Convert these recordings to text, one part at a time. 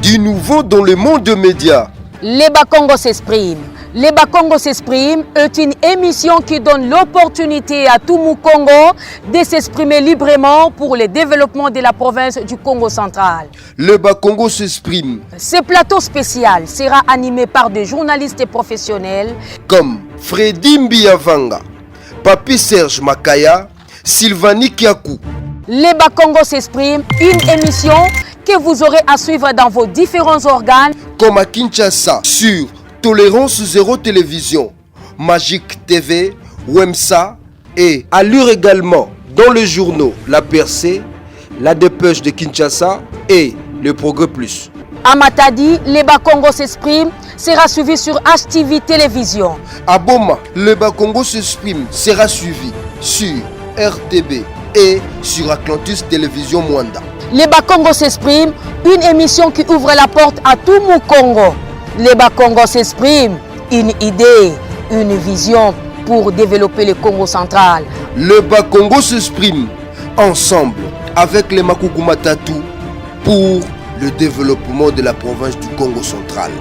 du nouveau dans le monde des médias. Les Bakongo s'expriment. Les Bakongo s'expriment est une émission qui donne l'opportunité à tout Mukongo de s'exprimer librement pour le développement de la province du Congo central. Le Bakongo s'exprime. Ce plateau spécial sera animé par des journalistes professionnels comme Freddy Mbiavanga, Papi Serge Makaya, Sylvanie Kiakou. Les Bakongo s'expriment, une émission que vous aurez à suivre dans vos différents organes. Comme à Kinshasa, sur Tolérance Zéro Télévision, Magique TV, Wemsa et Allure également dans les journaux La Percée, La Dépêche de Kinshasa et Le Progrès Plus. À Matadi, les Bakongo s'expriment sera suivi sur HTV Télévision. À Boma, le Bakongo s'exprime sera suivi sur RTB et sur Atlantis Télévision Mwanda. Les Bakongo s'expriment, une émission qui ouvre la porte à tout Mukongo. Les Bakongo s'expriment, une idée, une vision pour développer le Congo central. Le Bakongo s'exprime ensemble avec les Makuku Matatu pour le développement de la province du Congo central.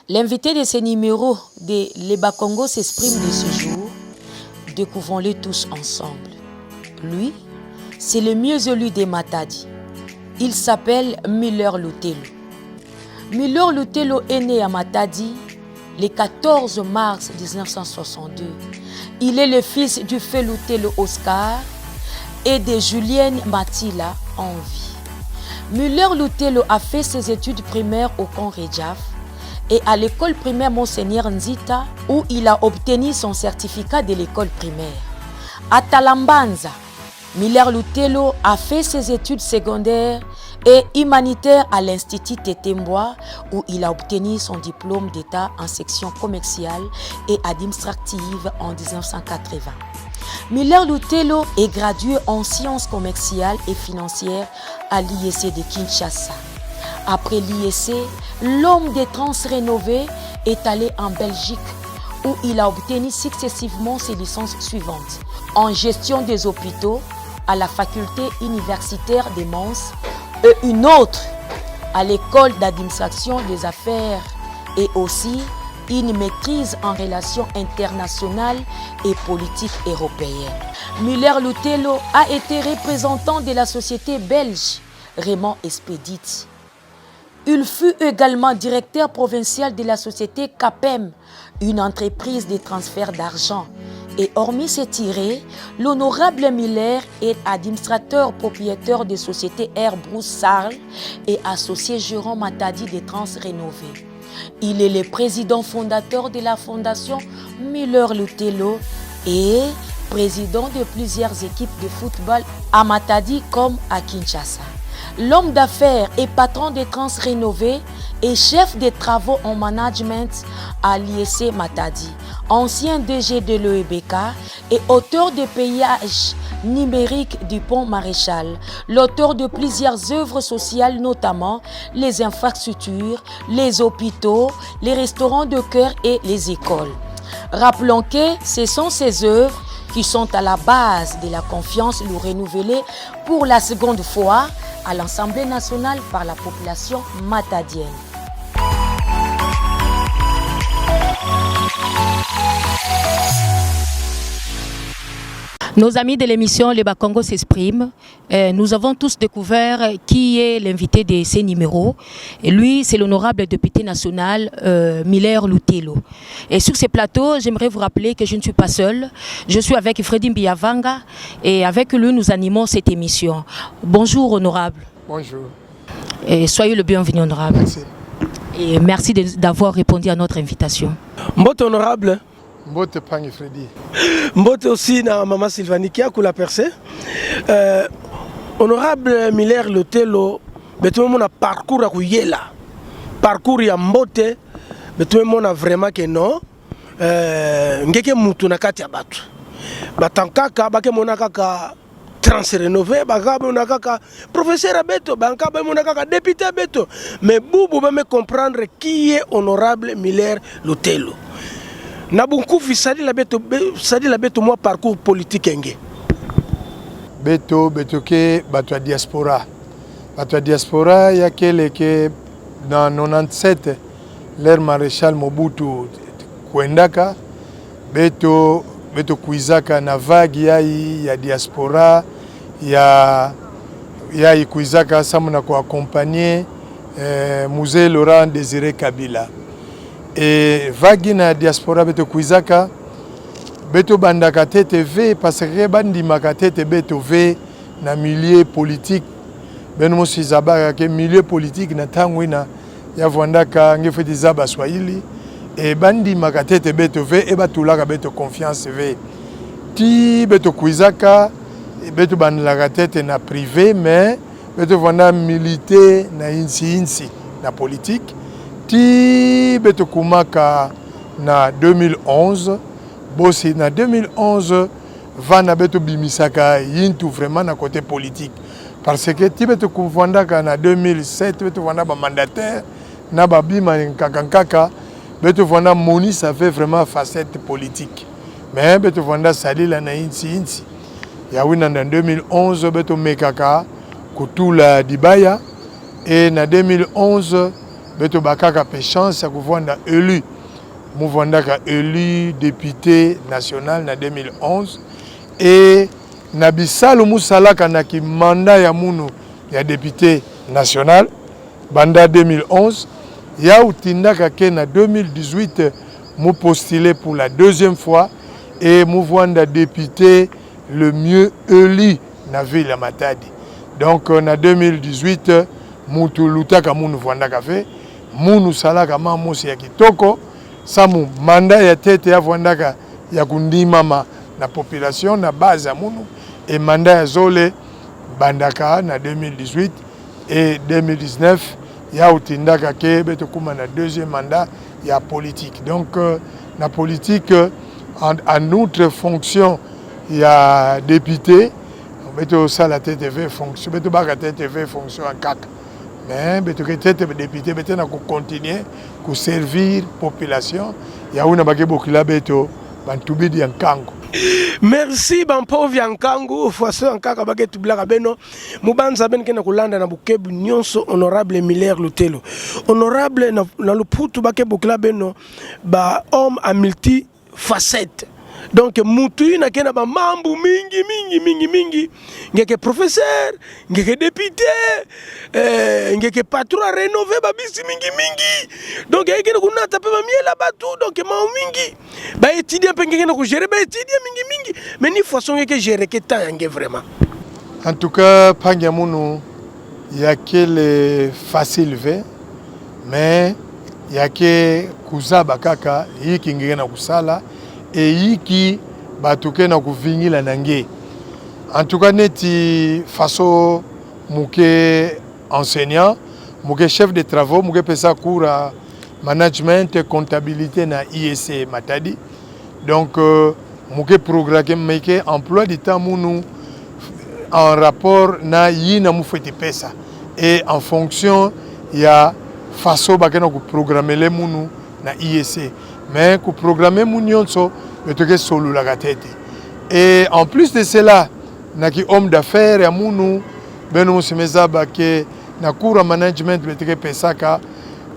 L'invité de ce numéro de Les Bakongo s'exprime de ce jour. Découvrons-le tous ensemble. Lui, c'est le mieux élu des Matadi. Il s'appelle Miller Lutelo. Miller Lutelo est né à Matadi le 14 mars 1962. Il est le fils du feu Lutelo Oscar et de Julienne Matila en vie. Miller Lutelo a fait ses études primaires au camp Redjaf et à l'école primaire Monseigneur Nzita où il a obtenu son certificat de l'école primaire. À Talambanza, Miller Lutelo a fait ses études secondaires et humanitaires à l'Institut Tétémbois où il a obtenu son diplôme d'État en section commerciale et administrative en 1980. Miller Lutelo est gradué en sciences commerciales et financières à l'IEC de Kinshasa. Après l'IEC, l'homme des trans rénovés est allé en Belgique où il a obtenu successivement ses licences suivantes. En gestion des hôpitaux à la faculté universitaire de Mons et une autre à l'école d'administration des affaires et aussi une maîtrise en relations internationales et politiques européennes. Miller Lutelo a été représentant de la société belge Raymond Expedit. Il fut également directeur provincial de la société CAPEM, une entreprise de transfert d'argent. Et hormis ces tirés, l'honorable Miller est administrateur propriétaire des sociétés Air Broussard et associé gérant Matadi des Trans Rénovés. Il est le président fondateur de la fondation Miller Lutelo et président de plusieurs équipes de football à Matadi comme à Kinshasa. L'homme d'affaires et patron des trans rénovés et chef des travaux en management à l'IEC Matadi, ancien DG de l'EBK et auteur des payages numériques du pont Maréchal, l'auteur de plusieurs œuvres sociales, notamment les infrastructures, les hôpitaux, les restaurants de cœur et les écoles. Rappelons que ce sont ces œuvres qui sont à la base de la confiance nous renouvelée pour la seconde fois à l'Assemblée nationale par la population matadienne. Nos amis de l'émission Le Bakongo s'expriment. Nous avons tous découvert qui est l'invité de ces numéros. Et lui, c'est l'honorable député national Miller Lutelo. Et sur ce plateau, j'aimerais vous rappeler que je ne suis pas seul. Je suis avec Freddy Mbiavanga et avec lui, nous animons cette émission. Bonjour, honorable. Bonjour. Et soyez le bienvenu, honorable. Merci. Et merci d'avoir répondu à notre invitation. Mbote honorable. Mbote Pangi Freddy. Mbote aussi na maman Sylvanie qui a coulé percé. Honorable Miller Lutelo, betume mona parcours à kuyela. Parcours ya mbote, betume mona vraiment que non. Ngeke mutu na kati ya batu. Batankaka bake mona kaka trans rénové, baka mona kaka professeur Beto, baka mona kaka député Beto. Mais boubou va me comprendre qui est honorable Miller Lutelo. Nabunkufi sadi la beto moi parcours politique enge. Beto ke bato diaspora. Bato diaspora ya kele ke dans 97 l'ère maréchal Mobutu kuendaka beto kuizaka na vague ya diaspora ya kuizaka samuna ko accompagner Musée Laurent Désiré Kabila. Et vague na diaspora beto kuizaka beto bandaka TTV parce que bandi makatete beto v na milieu politique beno sizaba ke milieu politique na tangwina ya vwandaka ngefeti zaba swahili et bandi makatete beto v e batulaka beto confiance v ti beto kuizaka beto bandaka tete na privé mais beto vwanda milité na insi na politique ti beto kumaka na 2011 bosi na 2011 vana beto bimisaka yintu vraiment na côté politique parce que ti beto kuvandaka na 2007 beto vanda ba mandataire na ba bima nkaka beto vanda moni ça fait vraiment facette politique mais beto vanda salila na insi ya wina na 2011 beto mekaka kutula dibaya et na 2011 beto bakaka pe chance ya kuvanda élu mouvandaka élu député national na 2011 et na bisalo musalaka na ki mandat ya munu ya député national banda 2011 ya utindaka ke na 2018 mou postulé pour la deuxième fois et mouvanda député le mieux élu na ville ya Matadi. Donc na 2018 mutu lutaka munu vandaka fe munu salaka mamusi ya kitoko samu mandat ya tete ya vwandaka ya kundimama na population na base ya munu et mandat ya zole bandaka na 2018 et 2019 ya utindaka ke beto kuma na deuxième mandat ya politique. Donc na politique en outre fonction ya député beto sala TTV fonction beto baka TTV fonction en kaka. Mais beto ke tete député beto na ko continuer ko servir population ya una bake bokila beto bantubidi ya nkango. Merci bampovi ya nkango faso nkaka bake tublaka beno mubanza ben kena kulanda na bukebu nyonso honorable Miller Lutelo. Honorable na luputu bake bokila beno ba homme à multi facette. Donc mutu na kena ba mambu mingi ngeke professeur ngeke député ngeke patron rénové ba bisi mingi donc ngeke kuna tape ba miela batu donc ma mingi ba étudier pe ngeke na ko gérer ba étudier mingi mais ni façon ngeke gérer que temps ngeke vraiment. En tout cas panga munu ya kele facile ve mais ya ke kuzaba kaka yiki ngeke na kusala et yiki batuke na kuvingila nange. En tout cas neti faso muke enseignant, muke chef de travaux, muke pesa cours à management et comptabilité na IEC Matadi. Donc muke programme emploi du temps munu en rapport na yina mufeti pesa et en fonction ya façon bakena ku programmer les munu na IEC mais ku programmer munionso betoke solo la gatete. Et en plus de cela naki homme d'affaires ya munu beno musimeza bake na cours management betoke pesaka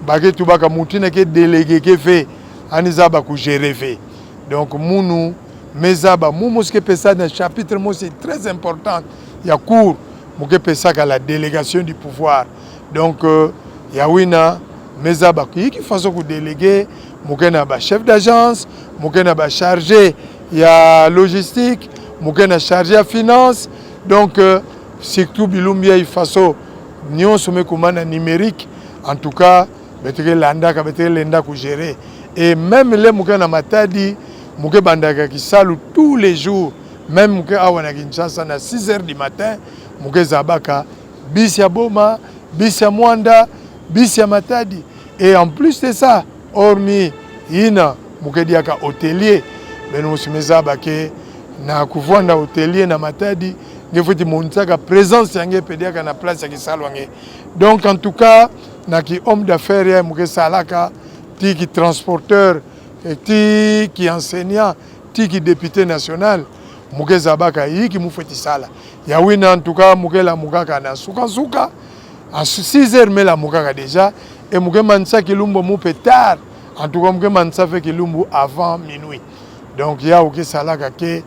bake tubaka mutina ke délégué ke fait aniza ba ku gérer fait. Donc munu mezaba mumoske pesa dans chapitre mo c'est très important. Il y a cours muke pesa ka la délégation du pouvoir. Donc yawina mezaba qui façon ku déléguer muke na ba chef d'agence, muke na ba chargé ya logistique, muke na chargé ya finance. Donc surtout bilumbia il façon nion somme kumana numérique en tout cas beteke landa ka beteke lenda ku gérer. Et même les muke na matadi muke bandaka ki salu tous les jours, même muke awana Kinshasa na 6h du matin, muke zabaka bis ya boma, bis ya mwanda, bis ya matadi. Et en plus de ça, hormis ina muke diaka hôtelier, beno musimeza bake na kuvanda hôtelier na matadi, ngefoti montsaka présence yange pediaka na place ya kisalu yange. Donc en tout cas, naki homme d'affaires ya muke salaka, tiki transporteur, qui enseignant, qui député national, muke zabaka yi ki mufeti sala. Ya wina en tout cas muke la mukaka na suka à 6h mais la mukaka déjà et muke mansa kilumbo mu tard. En tout cas muke mansa fait kilumbo avant minuit. Donc ya oke salaka ke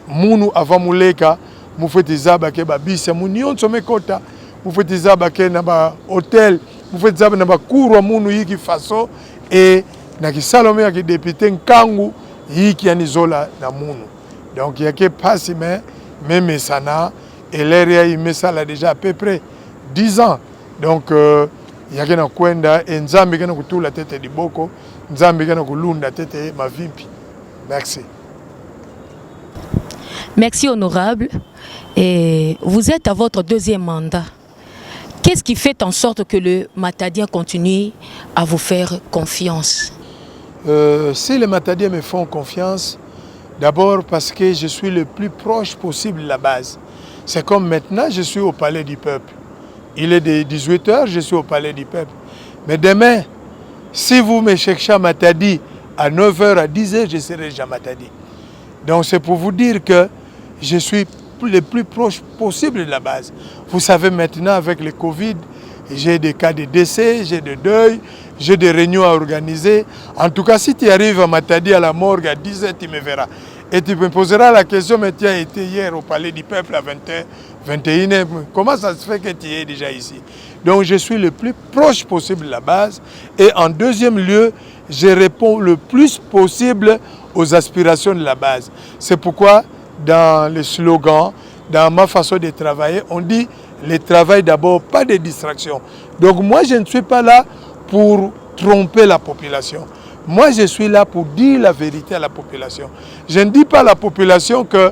munu avant muleka mufeti zabaka ba bisa munion some kota mufeti zabaka na ba hôtel mufeti zabaka na ba cour munu yi ki faso et na kisalome ya député nkangu yiki anizola na munu. Donc il y a que passe même sana et l'air il met ça là déjà à peu près 10 ans. Donc il y a que na kwenda nzambi kana kutula tete diboko nzambi kana kulunda tete mavimpi. Merci. Merci honorable. Et vous êtes à votre deuxième mandat. Qu'est-ce qui fait en sorte que le Matadien continue à vous faire confiance? Si les Matadiens me font confiance, d'abord parce que je suis le plus proche possible de la base. C'est comme maintenant, je suis au Palais du Peuple. Il est de 18h, je suis au Palais du Peuple. Mais demain, si vous me cherchez à Matadi, à 9h, à 10h, je serai déjà à Matadi. Donc c'est pour vous dire que je suis le plus proche possible de la base. Vous savez maintenant, avec le Covid, j'ai des cas de décès, j'ai des deuils, j'ai des réunions à organiser. En tout cas, si tu arrives à Matadi à la morgue à 10h, tu me verras. Et tu me poseras la question, mais tu as été hier au Palais du Peuple à 20h, 21h. Comment ça se fait que tu es déjà ici? Donc je suis le plus proche possible de la base. Et en deuxième lieu, je réponds le plus possible aux aspirations de la base. C'est pourquoi dans le slogan, dans ma façon de travailler, on dit le travail d'abord, pas de distraction. Donc moi, je ne suis pas là pour tromper la population. Moi, je suis là pour dire la vérité à la population. Je ne dis pas à la population que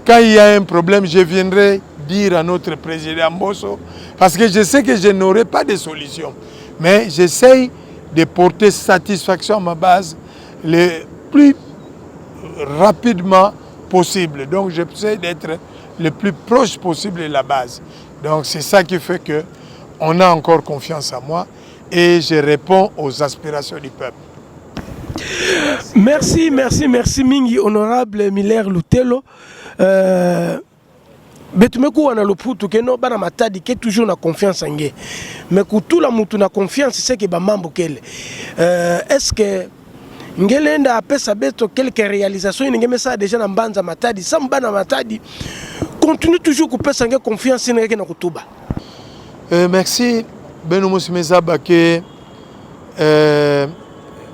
quand il y a un problème, je viendrai dire à notre président Mbosso, parce que je sais que je n'aurai pas de solution. Mais j'essaye de porter satisfaction à ma base le plus rapidement possible. Donc, j'essaie d'être le plus proche possible de la base. Donc, c'est ça qui fait qu'on a encore confiance en moi et je réponds aux aspirations du peuple. Merci Mingi, honorable Miller Lutelo. Betumeku wana loputu ke no bana matadi ke toujours na confiance en nge. Mais kutula mutu na confiance c'est que ba mambo kele. Est-ce que ngelenda apesa beto quelques réalisations ngeme ça déjà na mbanza matadi sans bana matadi continue toujours kupesa nge confiance ngeke na kutuba. Merci Beno Musimeza Bake.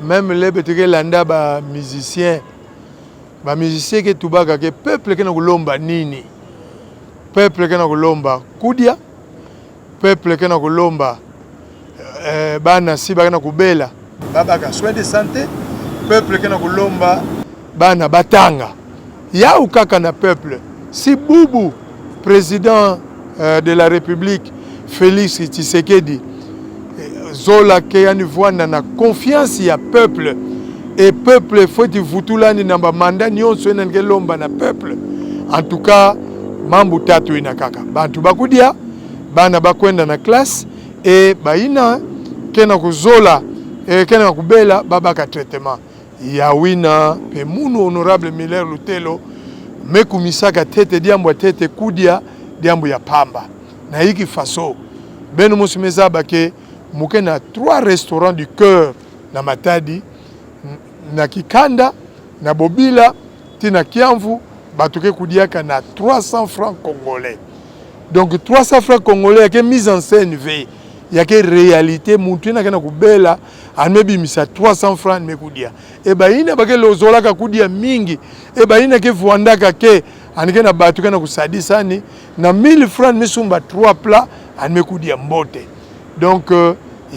Même les beteke landa ba musicien ke tubaka ke peuple ke na kulomba nini, peuple ke na kulomba kudia, peuple ke na kulomba bana si ba na kubela babaka soin de santé, peuple ke na kulomba bana batanga ya ukaka na peuple. Si Boubou président de la République Félix Tshisekedi zola ke yani voanda na confiance ya peuple et peuple faut vutulani na mandat nyonso ena ngelomba na peuple. En tout cas mambo tatu ina kaka bantu bakudia bana bakwenda na classe et baina kena kuzola kena kubela babaka traitement ya wina pe munu honorable Miller Lutelo mekumisaka tete diambo tete kudia diambo ya pamba na hiki faso beno musimeza bake muke na 3 restaurants du cœur na Matadi na Kikanda na Bobila tina Kiamvu batuke kudiaka na 300 francs congolais. Donc 300 francs congolais yake mise en scène ve yake réalité muntu na kana kubela amebi misa 300 francs mekudia e baina bake lozola ka kudia mingi e baina ke vuandaka ke anike na batuke na kusadisa ni na 1000 francs misumba 3 plats anmekudia mbote. Donc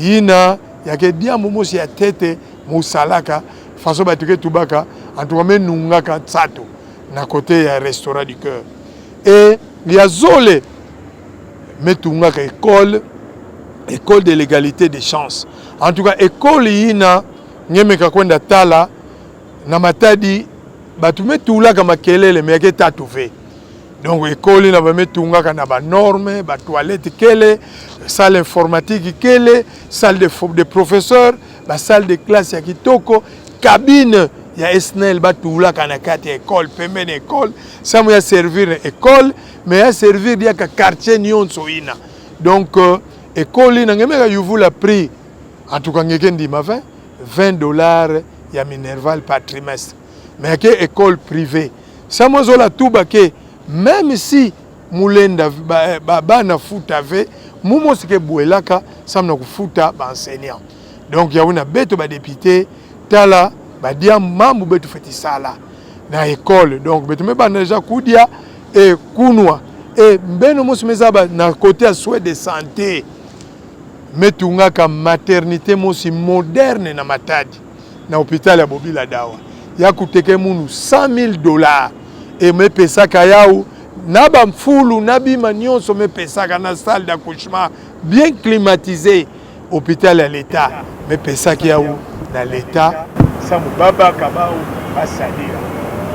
yina yake diambo mosi ya tete musalaka faso batuke tubaka antuame nungaka tsato na côté ya restaurant du cœur et ya zole metungaka école de l'égalité des chances. En tout cas école yina ngemeka kwenda tala na Matadi batume tulaka makelele meke tatu ve. Donc école na bametungaka na ba normes, ba toilette kele, salle informatique kele, salle de professeurs, ba salle de classe ya kitoko, cabine ya SNEL batulaka na kati ya école, pembeni école, ça ya servir école, mais ya servir dia ka quartier nyonso ina. Donc école ina ngemeka yuvu la prix en tout cas ngeke ndima $20 ya Minerval par trimestre. Mais que école privée. Ça mozola tuba ke même si mulenda bana futa ve mumo sike buelaka samna kufuta ba enseignant. Donc ya una beto ba député tala ba dia mambu beto feti sala na école. Donc beto me bana déjà kudia et kunwa et mbeno mosimeza ba na côté à soins de santé metungaka maternité mosi moderne na Matadi na hôpital ya Bobila Dawa ya kuteke munu $100,000 et me pesaka yao naba mfulu nabima nyonso me pesaka na salle d'accouchement bien climatisée hôpital ya l'état me pesaka yao na l'état samu baba kabao basadia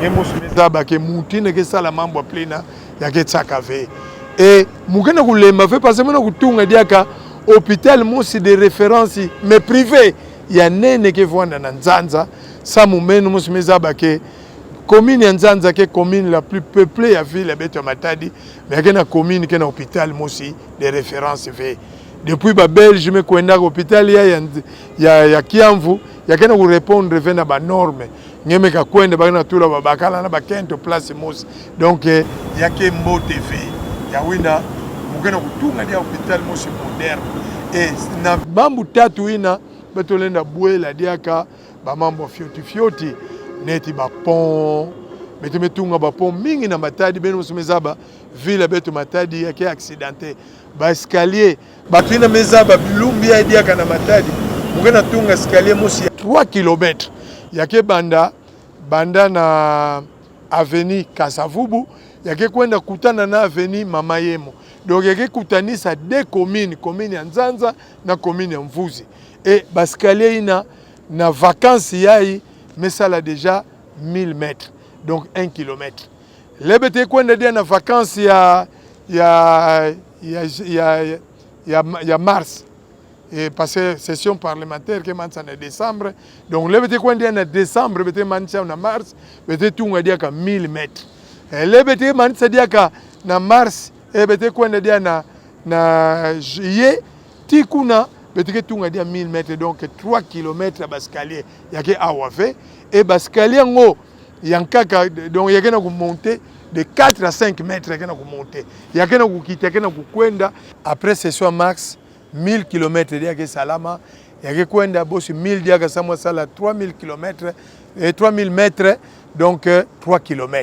yemosu mezaba ke mutine ke sala mambo plena ya ke tsaka ve et mukena kulemba fe parce mona kutunga diaka hôpital mosi de référence mais privé ya nene ke vwanda na Nzanza sa mumenu mosi mezaba ke commune ya Nzanza ke commune la plus peuplée ya ville ya beto Matadi mais ke na commune ke na hôpital mosi de référence ve depuis ba Belge me kwenda hôpital ya Kiamvu ya ke na ku répondre ve na ba norme ngeme ka kwenda ba na tula ba bakala na ba kento place mosi donc ya ke mbote ve ya wina mukena kutunga dia hôpital mosi moderne et na mambo tatu ina betolenda buela diaka ba mambo fioti neti ba pont betumetunga ba pont mingi na Matadi beno musumezaba ville beto Matadi yake accidenté ba escalier ba pina mezaba bilumbi ya diaka na Matadi mukena tunga escalier mosi 3 km yake banda na avenue Kasavubu yake kwenda kutana na avenue Mama Yemo. Donc yake kutanisa deux communes, commune ya Nzanza na commune ya Mvuzi. Et baskalier ina na vacances yai mesala déjà 1000 mètres. Donc 1 km. Lebete kwenda dia na vacances ya mars. Et passé session parlementaire qui mansa en décembre. Donc lebete kwenda na décembre bete mansa na mars, bete tunga dia ka 1000 mètres. Et lebete mansa dia ka na mars et bete kwenda dia na juillet tikuna bete tunga dia 1000 mètres, donc 3 km à bascalier yake awave et bascalier ngo yankaka donc yake na monter de 4 à 5 mètres yake na monter yake na kukita yake na kukwenda après session max 1000 km yake salama yake kwenda bosi 1000 diaka samwa sala 3000 km et 3000 mètres, donc 3 km.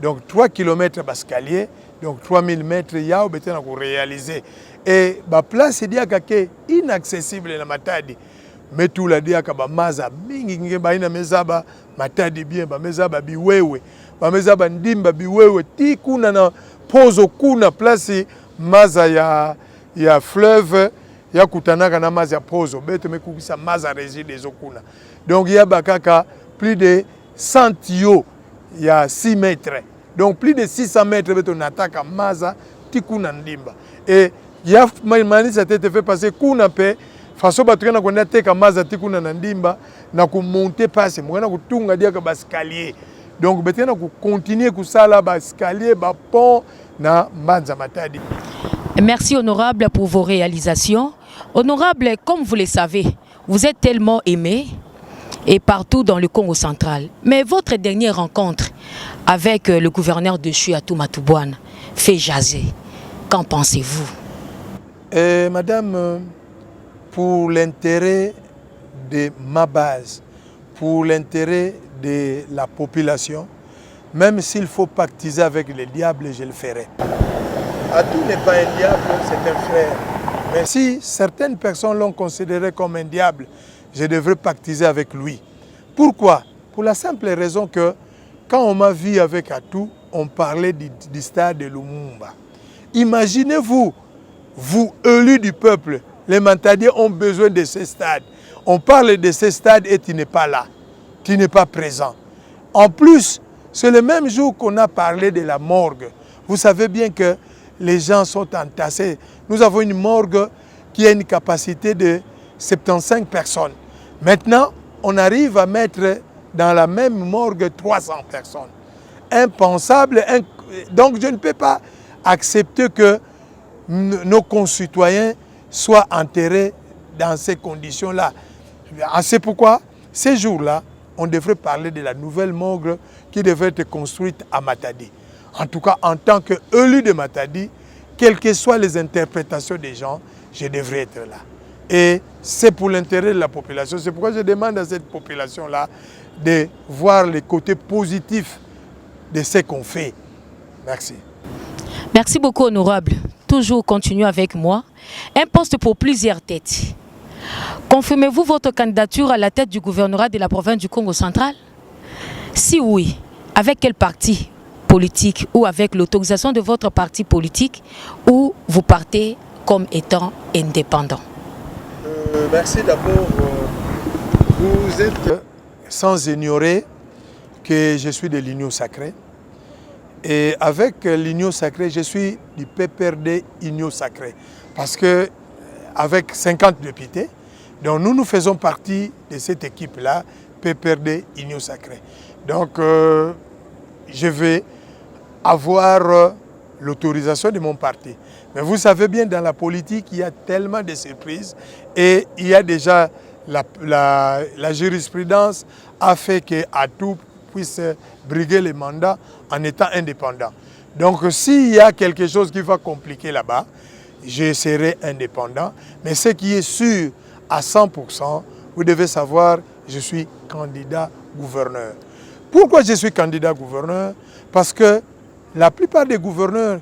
Donc 3 km bascalier, donc 3000 mètres yao betena ko réaliser et ba place diaka ke inaccessible na Matadi metula diaka ba maza mingi nge baina mezaba Matadi bien ba mezaba biwewe ba mezaba ndimba biwewe ti kuna na pozo kuna place maza ya fleuve ya kutanaka na mazi ya pozo beto mekukisa mazi ya régime des okuna. Donc il y a bakaka plus de 100 tuyaux, il y a 6 mètres. Donc plus de 600 mètres beto nataka maza tikuna ndimba. Et il y a manisa tete fait passer kuna pe façon bato na kwenda teka maza tikuna na ndimba na ku monter passe mwana kutunga dia ka bascalier. Donc beto na ku continuer kusala bascalier ba pont na Mbanza Matadi. Merci honorable pour vos réalisations. Honorable, comme vous le savez, vous êtes tellement aimé et partout dans le Congo central. Mais votre dernière rencontre avec le gouverneur de Chouatou Matoubouane fait jaser. Qu'en pensez-vous? Madame, pour l'intérêt de ma base, pour l'intérêt de la population, même s'il faut pactiser avec le diable, je le ferai. Atou n'est pas un diable, c'est un frère. Mais si certaines personnes l'ont considéré comme un diable, je devrais pactiser avec lui. Pourquoi? Pour la simple raison que quand on m'a vu avec Atou, on parlait du stade de Lumumba. Imaginez-vous, vous élus du peuple, les Matadiens ont besoin de ce stade. On parle de ce stade et tu n'es pas là, tu n'es pas présent. En plus, c'est le même jour qu'on a parlé de la morgue. Vous savez bien que les gens sont entassés. Nous avons une morgue qui a une capacité de 75 personnes. Maintenant, on arrive à mettre dans la même morgue 300 personnes. Impensable. Donc je ne peux pas accepter que nos concitoyens soient enterrés dans ces conditions-là. C'est pourquoi, ces jours-là, on devrait parler de la nouvelle morgue qui devrait être construite à Matadi. En tout cas, en tant qu'élu de Matadi, quelles que soient les interprétations des gens, je devrais être là. Et c'est pour l'intérêt de la population. C'est pourquoi je demande à cette population-là de voir les côtés positifs de ce qu'on fait. Merci. Merci beaucoup, honorable. Toujours continuez avec moi. Un poste pour plusieurs têtes. Confirmez-vous votre candidature à la tête du gouvernorat de la province du Congo central? Si oui, avec quel parti politique ou avec l'autorisation de votre parti politique, ou vous partez comme étant indépendant? Merci d'abord. Vous êtes sans ignorer que je suis de l'Union Sacrée. Et avec l'Union Sacrée, je suis du PPRD Union Sacrée. Parce que avec 50 députés, donc nous faisons partie de cette équipe-là, PPRD Union Sacrée. Donc je vais avoir l'autorisation de mon parti. Mais vous savez bien, dans la politique, il y a tellement de surprises et il y a déjà la jurisprudence a fait qu'Atou puisse briguer les mandats en étant indépendant. Donc s'il y a quelque chose qui va compliquer là-bas, je serai indépendant. Mais ce qui est sûr à 100%, vous devez savoir, je suis candidat gouverneur. Pourquoi je suis candidat gouverneur? Parce que la plupart des gouverneurs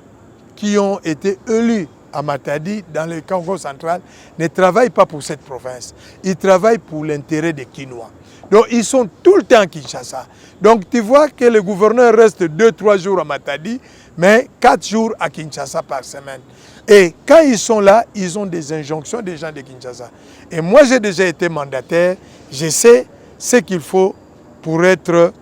qui ont été élus à Matadi, dans le Congo central, ne travaillent pas pour cette province. Ils travaillent pour l'intérêt des Kinois. Donc ils sont tout le temps à Kinshasa. Donc tu vois que le gouverneur reste 2-3 jours à Matadi, mais 4 jours à Kinshasa par semaine. Et quand ils sont là, ils ont des injonctions des gens de Kinshasa. Et moi j'ai déjà été mandataire, je sais ce qu'il faut pour être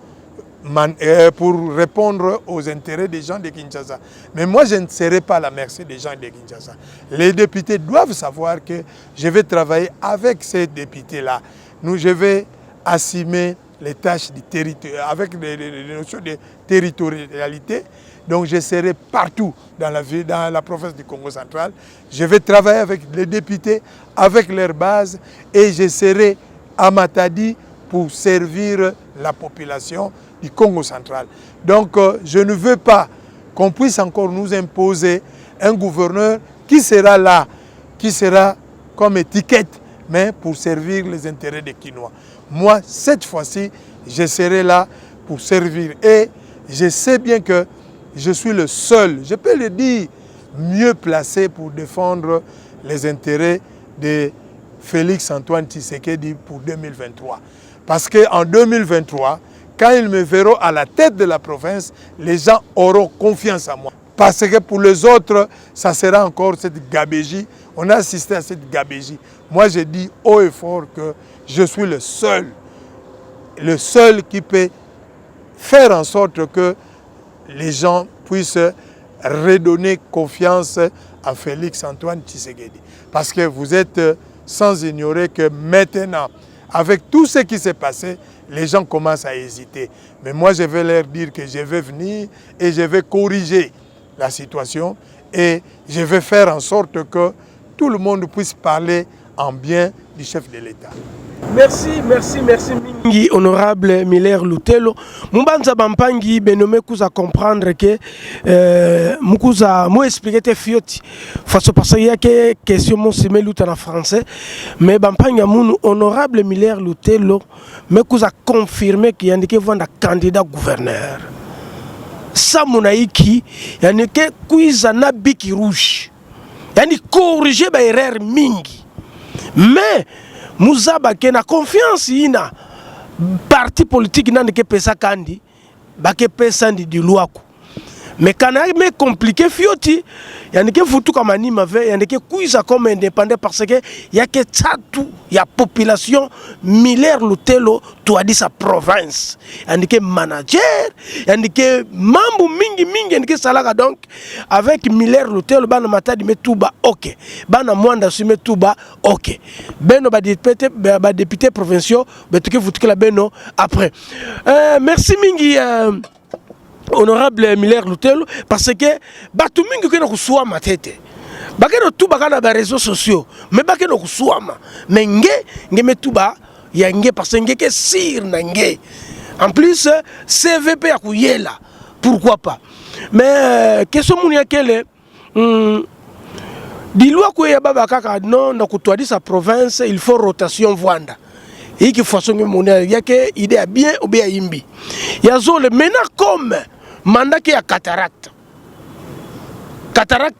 pour répondre aux intérêts des gens de Kinshasa. Mais moi, je ne serai pas à la merci des gens de Kinshasa. Les députés doivent savoir que je vais travailler avec ces députés-là. Je vais assumer les tâches du territoire, avec les notions de territorialité. Donc, je serai partout dans la province du Congo central. Je vais travailler avec les députés, avec leurs bases, et je serai à Matadi pour servir la population du Congo central. Donc, je ne veux pas qu'on puisse encore nous imposer un gouverneur qui sera là, qui sera comme étiquette, mais pour servir les intérêts des Kinois. Moi, cette fois-ci, je serai là pour servir. Et je sais bien que je suis le seul, je peux le dire, mieux placé pour défendre les intérêts de Félix Antoine Tshisekedi pour 2023. Parce qu'en 2023, quand ils me verront à la tête de la province, les gens auront confiance en moi. Parce que pour les autres, ça sera encore cette gabégie. On a assisté à cette gabégie. Moi, je dis haut et fort que je suis le seul qui peut faire en sorte que les gens puissent redonner confiance à Félix Antoine Tshisekedi. Parce que vous êtes sans ignorer que maintenant, avec tout ce qui s'est passé, les gens commencent à hésiter. Mais moi, je vais leur dire que je vais venir et je vais corriger la situation et je vais faire en sorte que tout le monde puisse parler en bien du chef de l'État. Merci mingi honorable Miller Lutelo. Mumbanza Bampangi benome kuza comprendre que mukuza mo expliquer te fioti face parce qu'il y a que question mon semé luta en français mais Bampangi munu honorable Miller Lutelo me kuza confirmer qu'il y a indiqué vanda candidat gouverneur. Ça monaiki yani ke kuiza na biki rouge. Yani corriger ba erreur mingi. Mais Muzaba qui a confiance ina parti politique n'a que pesa kandi ba ke pesa ndi diluaku mais quand me compliqué fioti yani que futu kama ni mave yani que kuiza comme indépendant parce que y a que tatu ya population Miller Lutelo tu a dit sa province yani que manager yani que mambo mingi yani que salaka donc avec Miller Lutelo bana matadi metuba OK bana mwanda su metuba OK beno ba député provinciaux betuke futu la beno après merci mingi honorable Miller Lutelo parce que batu mingi kena kusua matete bakeno tu bakana ba réseaux sociaux mais bakeno kusua mais nge metuba ya nge parce que ke sir na nge en plus CVP ya kuyela pourquoi pas mais question muni akele dilwa ko ya baba kaka non na kutwadi sa province il faut rotation vwanda iki façon muni yake idée bien ou bien imbi ya zole mena comme mandat qui a cataracte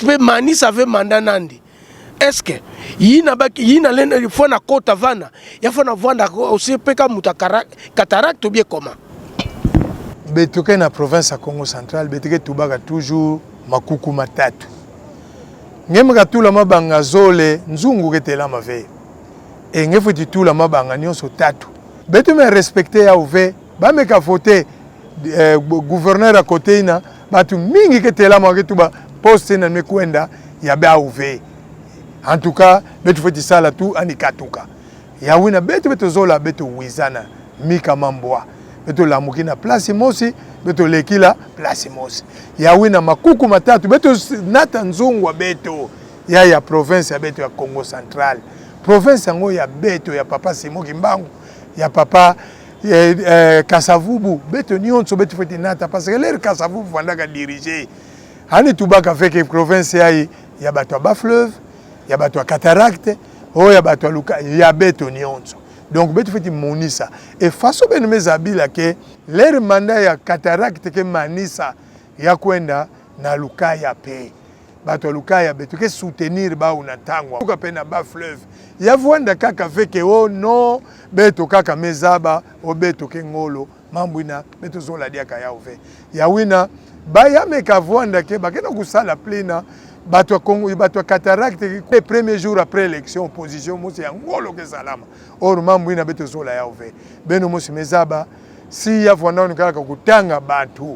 peut mani savait mandat nandi est-ce que yina lena il faut na kota vana il faut na vanda aussi peka muta cataracte ou bien comment betuke na province ya Congo central betuke tubaka toujours makuku matatu ngemaka tula mabanga zole nzungu ketela mave et ngefuti tula mabanga nyonso tatu betu me respecter ya ouve ba meka voter gouverneur à côté ina batu mingi ketela maketuba poste na mekwenda ya ba ouve en tout cas betu foti sala tu ani katuka ya wina betu zola betu wizana mika mambwa betu la mukina place mosi betu lekila place mosi ya wina makuku matatu betu nata nzungwa betu ya province ya betu ya Congo central province yango ya betu ya papa Simo Kimbangu ya papa Kasavubu beto nyonso beto fete nata parce que l'air Kasavubu vandaka diriger hani tubaka feke province ya bato ba fleuve ya bato cataracte o ya bato luka ya beto nyonso donc beto fete monisa et façon ben mezabila ke l'air mandat ya cataracte ke manisa ya kwenda na luka ya pe bato luka ya beto ke soutenir ba unatangwa kuka pena ba fleuve ya vwanda kaka feke o non beto kaka mezaba o beto ke ngolo mambwina beto zola diaka ya ove ya wina ba ya meka vwanda ke bakena kusala plena bato Congo bato cataracte le premier jour après élection opposition mosi ya ngolo ke salama or mambwina beto zola ya ove beno mosi mezaba si ya vwanda on kaka kutanga bato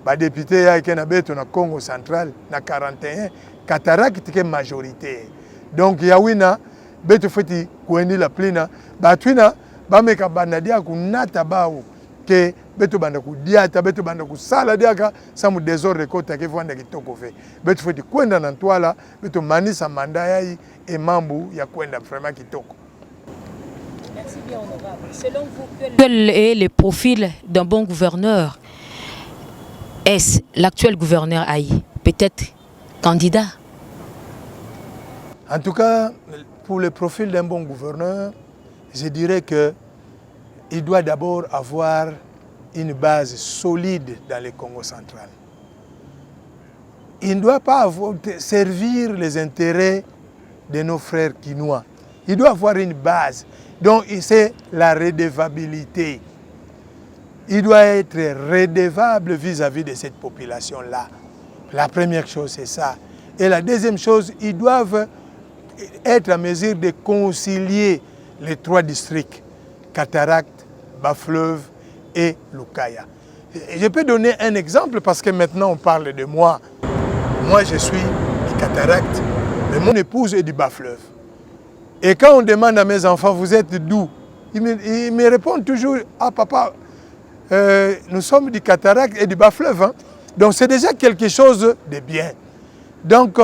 ba député ya ke na beto na Congo central na 41 cataracte ke majorité donc ya wina beto feti kwendi la plena batwina bameka banadia kunata bao ke beto banda kudiata beto banda kusala diaka samu désordre kota ke vanda kitoko fe beto feti kwenda na ntwala beto manisa manda yai e mambu ya kwenda vraiment kitoko. Merci bien honorable. Selon vous, quel est le profil d'un bon gouverneur? Est-ce l'actuel gouverneur Aïe peut-être candidat? En tout cas, pour le profil d'un bon gouverneur, je dirais qu'il doit d'abord avoir une base solide dans le Congo central. Il ne doit pas servir les intérêts de nos frères quinois. Il doit avoir une base. Donc, c'est la redevabilité. Il doit être redevable vis-à-vis de cette population-là. La première chose, c'est ça. Et la deuxième chose, ils doivent être en mesure de concilier les 3 districts, Cataracte, Bas-Fleuve et Lukaya. Et je peux donner un exemple parce que maintenant on parle de moi. Moi, je suis du Cataracte, mais mon épouse est du Bas-Fleuve. Et quand on demande à mes enfants, vous êtes d'où? Ils me répondent toujours, ah papa, nous sommes du Cataracte et du Bas-Fleuve. Hein? Donc c'est déjà quelque chose de bien. Donc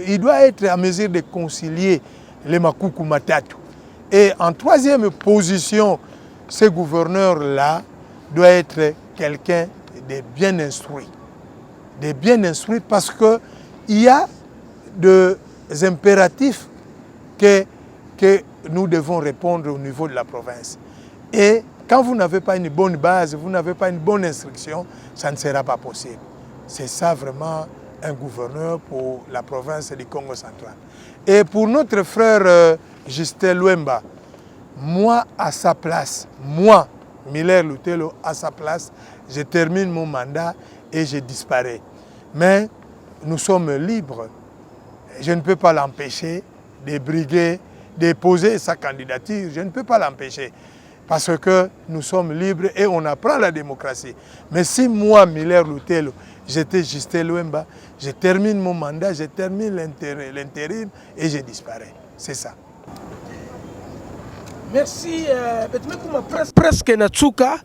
il doit être en mesure de concilier les Makuku Matatu. Et en 3e position, ce gouverneur-là doit être quelqu'un de bien instruit. De bien instruit parce qu'il y a des impératifs que nous devons répondre au niveau de la province. Et quand vous n'avez pas une bonne base, vous n'avez pas une bonne instruction, ça ne sera pas possible. C'est ça vraiment un gouverneur pour la province du Congo central. Et pour notre frère Justin Luemba, moi à sa place, moi, Miller Lutelo à sa place, je termine mon mandat et je disparais. Mais nous sommes libres. Je ne peux pas l'empêcher de briguer, de poser sa candidature. Je ne peux pas l'empêcher. Parce que nous sommes libres et on apprend la démocratie. Mais si moi, Miller Lutelo, j'étais Justin Luemba, je termine mon mandat, je termine l'intérim et je disparais. C'est ça. Merci. Presque Natsuka,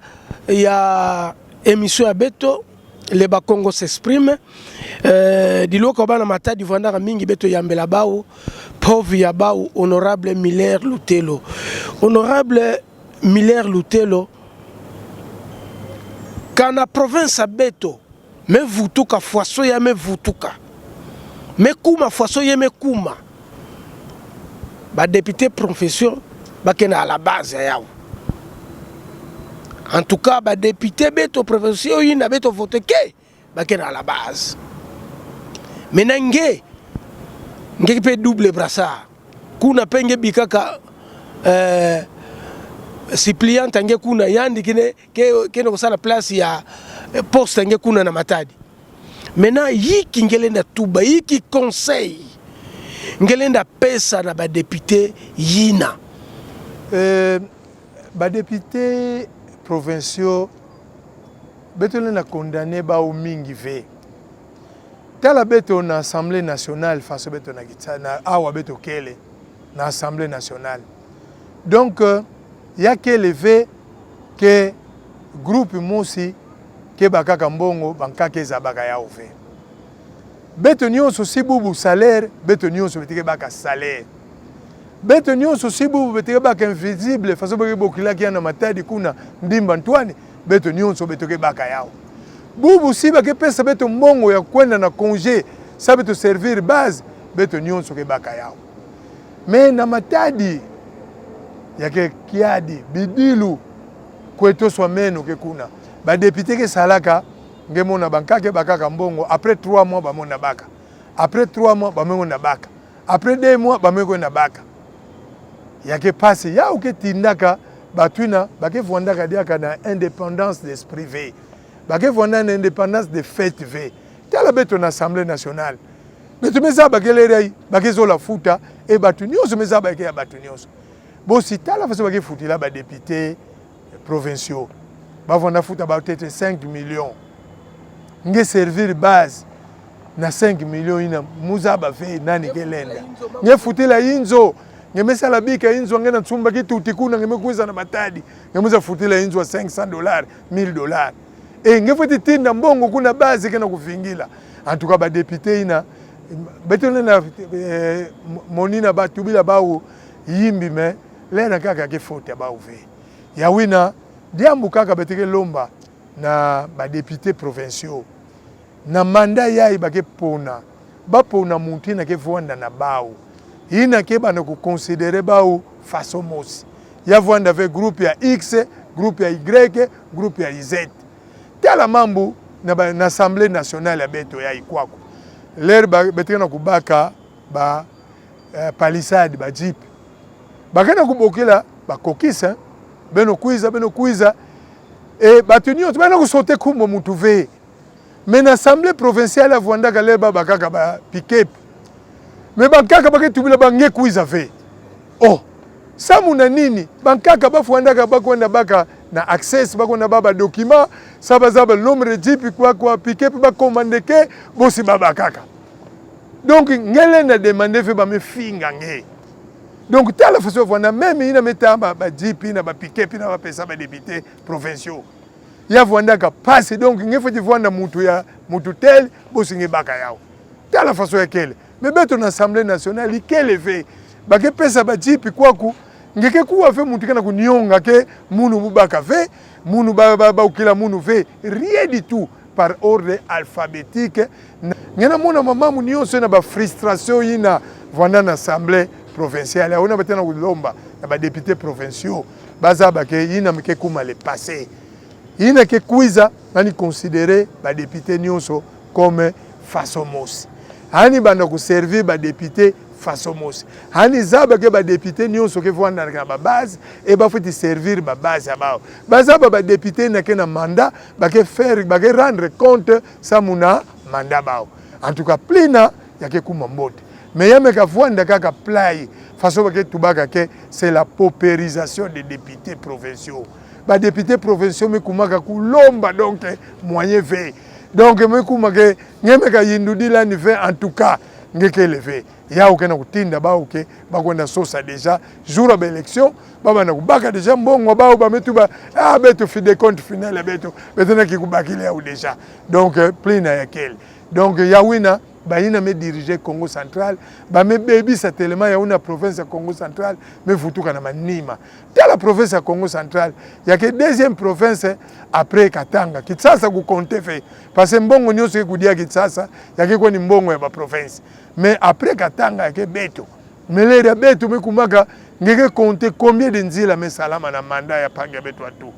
il y a émission à Beto, les Bakongo s'expriment. Dilo Kobana Matadi Vandara Mingi Beto Yambela Bao, pauvre Yabao, honorable Miller Lutelo. Honorable Miller Lutelo, quand la province à Beto, mais vutuka foiso ya me vutuka. Me kuma foiso ya me kuma. Ba député profession bakena à la base yao. En tout cas, ba député Beto profession yina Beto vote ke bakena à la base. Maintenant nge pe double brassard. Kuna penge bikaka suppliant tange kuna yandi kene kosala place ya poste tange kuna na Matadi. Maintenant yiki ngelenda tuba yiki conseil ngelenda pesa na ba député yina. Ba député provinciaux Beto na condamné ba o mingi ve. Tala Beto na Assemblée nationale face Beto na Gitsana awa Beto kele na Assemblée nationale. Donc il y a que levé que groupe Mosi que bakaka mbongo bankake zabaka ya ofe. Beto nyonso si bubu salaire, beto nyonso betike baka salaire. Beto nyonso si bubu betike baka invisible faso beke bokila ki na Matadi kuna ndimba Ntwani, beto nyonso betike baka yao. Bubu si bake pesa beto mbongo ya kwenda na congé, sa beto servir base, beto nyonso ke baka yao. Mais na Matadi yake Kiadi, Bidilu, kweto swameno ke kuna. Ba député ke salaka ngemona bankake bakaka mbongo après 3 mois bamona baka. Après 3 mois bamona baka. Après 2 mois bamona baka. Yake passe ya uke tindaka batwina bake vondaka diaka na indépendance d'esprit ve. Bake vonda na indépendance de fait ve. Tala beto na Assemblée nationale. Beto meza bakelere bake zo la futa e batunyoso meza bake ya batunyoso. Bon, si tu as la façon de foutre là, les députés provinciaux, ils vont peut-être 5 millions. Ils vont servir base na 5 millions. Ils vont faire nani kelenda. Ils vont foutre la inzo. Ils vont faire la bique inzo. Ils vont faire tout le monde. Ils vont faire Matadi. Ils vont foutre la inzo à $500, $1000. Et ils vont faire des mbongo kuna base qui na kufingila. En tout cas, les députés, ils monina batubila baou yimbi mais lena kaka ke faute ba ouve ya wina diambu kaka beteke lomba na ba députés provinciaux na mandat ya ibake pona ba pona muti na ke vwanda na bao ina ke bana ko considérer bao façon mosi ya vwanda avec groupe ya X, groupe ya Y, groupe ya Z. Tala mambu na Assemblée nationale ya Beto ya ikwako l'air beteke na kubaka ba palissade ba jeep bakana kubokela bakokisa beno kuiza e batunyo bana kusote kumbo mutuve mais l'Assemblée provinciale a voulu que les babakaka ba piqué. Mais bankaka ba ketubila bange kuiza fait. Oh, ça muna nini? Bankaka ba fuandaka ba kwenda baka na access ba kwenda baba document, ça bazaba nombre de jipi quoi piqué ba commander ke bosi babakaka. Donc ngele na demander fait ba me finga nge. Donc telle façon voilà même ina metamba ba jipi na ba piqué puis na ba pesa ba député provinciaux. Ya voandaka passe donc ngefo di voanda mutu ya mutu tel bosi nge baka yao. Telle façon yakele. Mais beto na Assemblée nationale ikele fait ba ke pesa ba jipi kwaku ngeke kuwa fait mutu kana kunionga ke munu bubaka fait munu ba ukila munu fait rien du tout par ordre alphabétique. Ngena mona mama munionso na ba frustration ina voanda na Assemblée provinciale on a batena kulomba na ba députés provinciaux baza ba ke ina mke kuma le passé ina ke kuiza nani considérer ba députés nyonso comme fasomos hani banda ku servir ba députés fasomos hani zaba ke ba députés nyonso ke vanda na ba base et ba faut servir ba base abao baza ba députés na ke na mandat ba ke faire ba ke rendre compte sa muna mandat bao en tout cas plena ya ke kuma mbote. Mais il y a un kaka play façon que tubaka ke c'est la paupérisation des députés provinciaux. Ba députés provinciaux me kumaka kulomba donc moyen fait. Donc me kumaka nyemeka yindudi la ni fait en tout cas ngeke levé. Ya ukena kutinda ba uke ba kwenda sosa déjà jour de l'élection baba na kubaka déjà mbongo ba ba metuba ah beto fi de compte final beto na kikubakile ya déjà. Donc plein na yakel. Donc yawina baina me diriger Congo central ba me baby sa tellement ya una province ya Congo central me futuka na manima ta la province ya Congo central ya ke deuxième province après Katanga Kinshasa ku compter fait parce que mbongo nyonso ku dia Kinshasa ya ke ko ni mbongo ya ba province mais après Katanga ya ke beto melere beto me kumaka ngeke compter combien de nzila me salama na mandat ya panga beto atu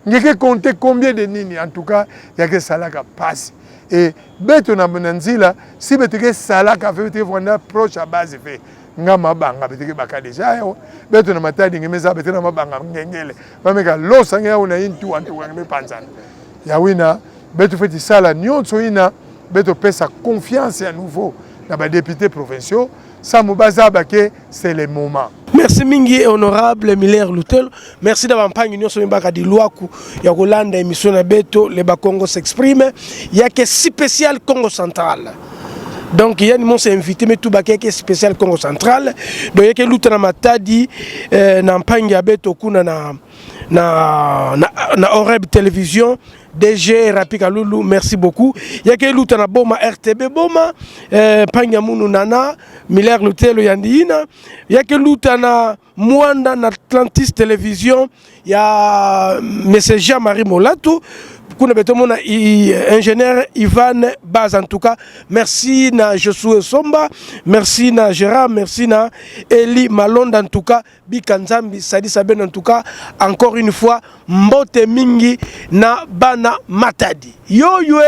ngeke compter combien de nini en tout cas ya ke salaka passe. Et beto na nzila si beteke sala ka fait vona proche à base fait ngama banga beteke baka déjà yo beto na matadi ngemeza betena mabanga ngengele bameka losa ngia una intu antu ngeme panzana ya wina beto fait sala nyonso ina beto pesa confiance à nouveau na ba députés provinciaux ça mubaza bake c'est le moment. Merci mingi honorable Miller Lutel. Merci d'avoir pris une sombaka di Luaku ya Kolanda émission na beto le Bakongo s'exprime. Il y a que spécial Congo central. Donc il y a une monse invité mais tout baké que spécial Congo central. Donc il y a que Lutana Matadi na mpanga beto kuna na Oreb télévision. DG Rapika Lulu, merci beaucoup. Il y a que Lutana Boma RTB Boma, Panyamunu Nana, Miller Lutelo Yandina. Il y a que Lutana Mwanda na Atlantis Télévision. Il y a M. Jean-Marie Molato. Kuna betomona ingénieur Ivan Baz en tout cas. Merci na Josué Somba, merci na Gérard, merci na Eli Malonde en tout cas, Bikanzambi Sadi Saben en tout cas. Encore une fois, mbote mingi na bana matadi. Yo yo.